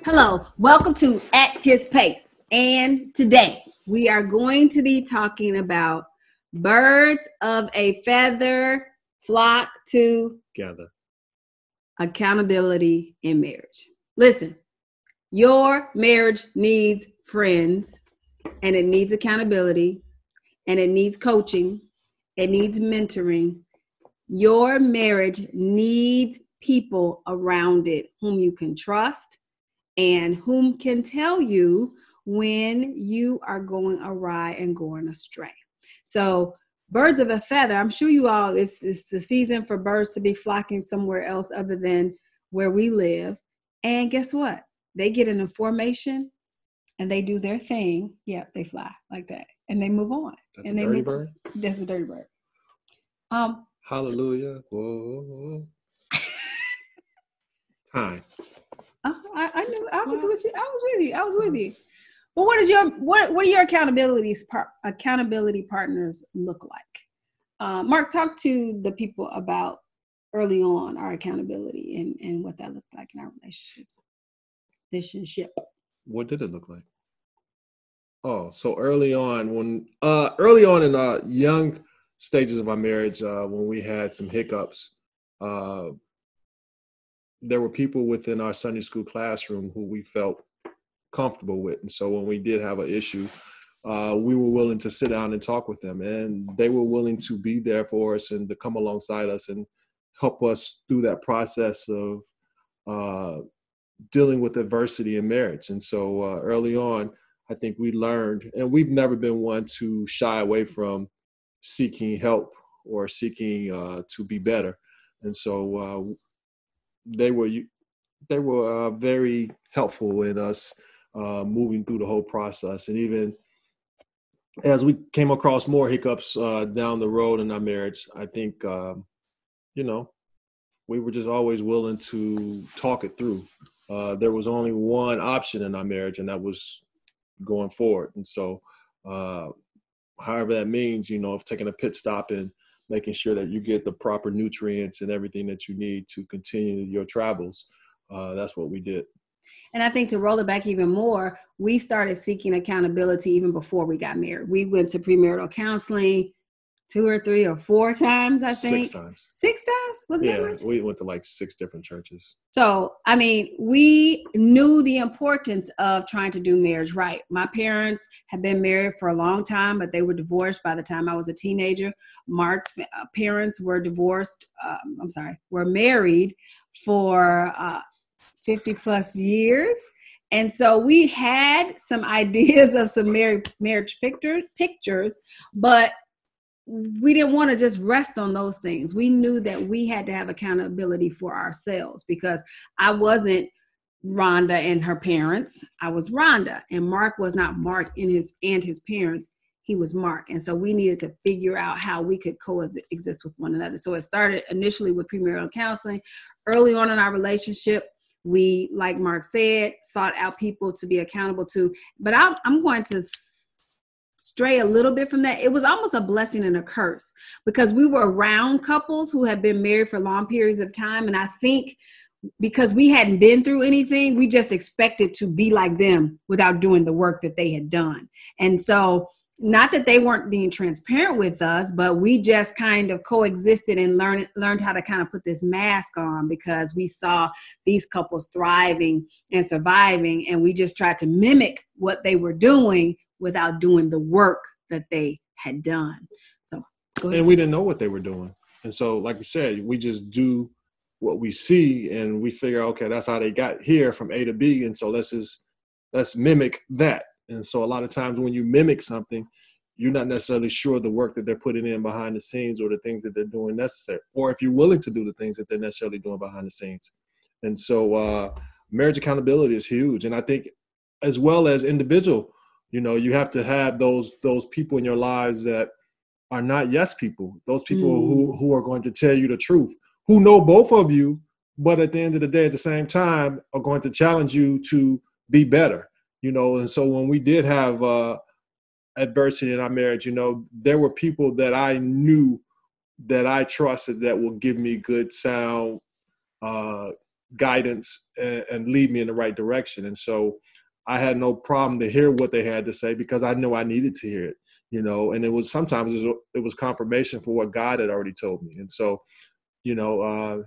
Hello, welcome to At His Pace. And today we are going to be talking about birds of a feather flock together. Accountability in marriage. Listen, your marriage needs friends, and it needs accountability, and it needs coaching, it needs mentoring. Your marriage needs people around it whom you can trust and whom can tell you when you are going awry and going astray. So birds of a feather, I'm sure you all, it's the season for birds to be flocking somewhere else other than where we live. And guess what? They get in a formation and they do their thing. Yep, they fly like that. And they move on. That's and a they dirty move bird? on. That's a dirty bird. Hallelujah. Whoa. Time. I knew I was with you. I was with you. Well, what do your accountability partners look like? Mark, talk to the people about early on our accountability and what that looked like in our relationship. What did it look like? Oh, so early on in young stages of our marriage, when we had some hiccups, there were people within our Sunday school classroom who we felt comfortable with. And so when we did have an issue, we were willing to sit down and talk with them. And they were willing to be there for us and to come alongside us and help us through that process of dealing with adversity in marriage. And so early on, I think we learned, and we've never been one to shy away from seeking help or seeking to be better. And so they were very helpful in us moving through the whole process. And even as we came across more hiccups down the road in our marriage, I think, we were just always willing to talk it through. There was only one option in our marriage, and that was going forward. And so however that means, of taking a pit stop and making sure that you get the proper nutrients and everything that you need to continue your travels. That's what we did. And I think to roll it back even more, we started seeking accountability even before we got married. We went to premarital counseling 2 or 3 or 4 times, I think. 6 times. 6 times? Wasn't that much? Yeah, we went to like 6 different churches. So, we knew the importance of trying to do marriage right. My parents had been married for a long time, but they were divorced by the time I was a teenager. Mark's parents were were married for 50 plus years. And so we had some ideas of some marriage pictures, but we didn't want to just rest on those things. We knew that we had to have accountability for ourselves because I wasn't Rhonda and her parents. I was Rhonda, and Mark was not Mark and his parents. He was Mark. And so we needed to figure out how we could coexist with one another. So it started initially with premarital counseling. Early on in our relationship, we, like Mark said, sought out people to be accountable to. But I'm going to stray a little bit from that. It was almost a blessing and a curse because we were around couples who had been married for long periods of time. And I think because we hadn't been through anything, we just expected to be like them without doing the work that they had done. And so not that they weren't being transparent with us, but we just kind of coexisted and learned how to kind of put this mask on because we saw these couples thriving and surviving. And we just tried to mimic what they were doing without doing the work that they had done. So go ahead. And we didn't know what they were doing. And so, like we said, we just do what we see and we figure, okay, that's how they got here from A to B. And so let's mimic that. And so a lot of times when you mimic something, you're not necessarily sure the work that they're putting in behind the scenes or the things that they're doing necessary, or if you're willing to do the things that they're necessarily doing behind the scenes. And so marriage accountability is huge. And I think as well as individual, you have to have those people in your lives that are not yes people, those people who are going to tell you the truth, who know both of you, but at the end of the day, at the same time, are going to challenge you to be better. And so when we did have adversity in our marriage, there were people that I knew that I trusted that will give me good, sound guidance and lead me in the right direction. And so I had no problem to hear what they had to say because I knew I needed to hear it, you know, and it was sometimes it was confirmation for what God had already told me. And so, you know,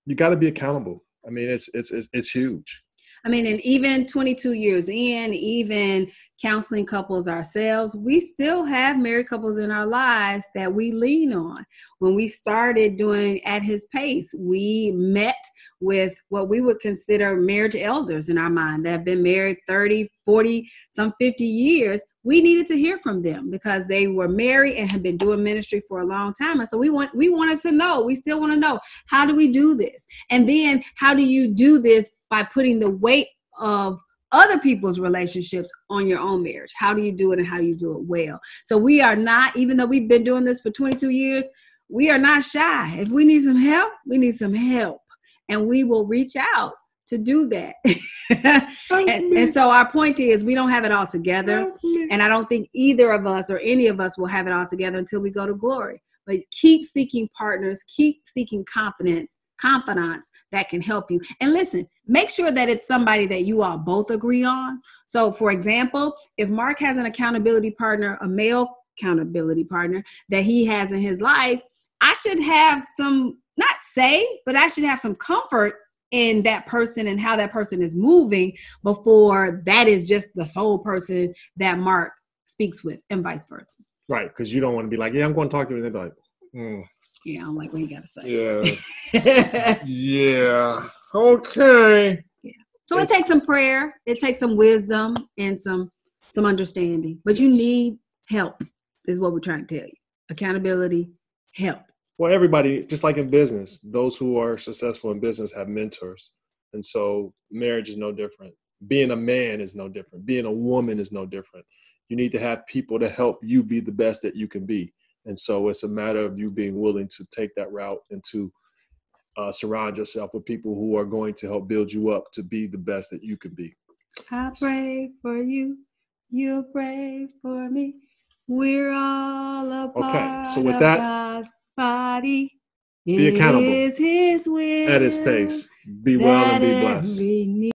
you got to be accountable. I mean, it's huge. I mean, and even 22 years in, even counseling couples ourselves, we still have married couples in our lives that we lean on. When we started doing At His Pace, we met with what we would consider marriage elders in our mind that have been married 30, 40, some 50 years. We needed to hear from them because they were married and had been doing ministry for a long time. And so we wanted to know, we still want to know, how do we do this? And then how do you do this by putting the weight of other people's relationships on your own marriage? How do you do it and how do you do it well? So we are not, even though we've been doing this for 22 years, we are not shy. If we need some help, we need some help. And we will reach out to do that. and so our point is we don't have it all together. And I don't think either of us or any of us will have it all together until we go to glory. But keep seeking partners, keep seeking confidants that can help you. And listen, make sure that it's somebody that you all both agree on. So for example, if Mark has an accountability partner, a male accountability partner that he has in his life, I should have some, not say, but I should have some comfort in that person and how that person is moving before that is just the sole person that Mark speaks with and vice versa. Right. Because you don't want to be like, yeah, I'm going to talk to you. And they're like, yeah, I'm like, what you got to say? Yeah. Yeah. Okay. Yeah. So it takes some prayer. It takes some wisdom and some understanding. But you need help is what we're trying to tell you. Accountability, help. Well, everybody, just like in business, those who are successful in business have mentors. And so marriage is no different. Being a man is no different. Being a woman is no different. You need to have people to help you be the best that you can be. And so it's a matter of you being willing to take that route and to surround yourself with people who are going to help build you up to be the best that you can be. I pray for you. You pray for me. We're all a part so with that, God's body. Be accountable. Is His will at His pace. Be well and be blessed.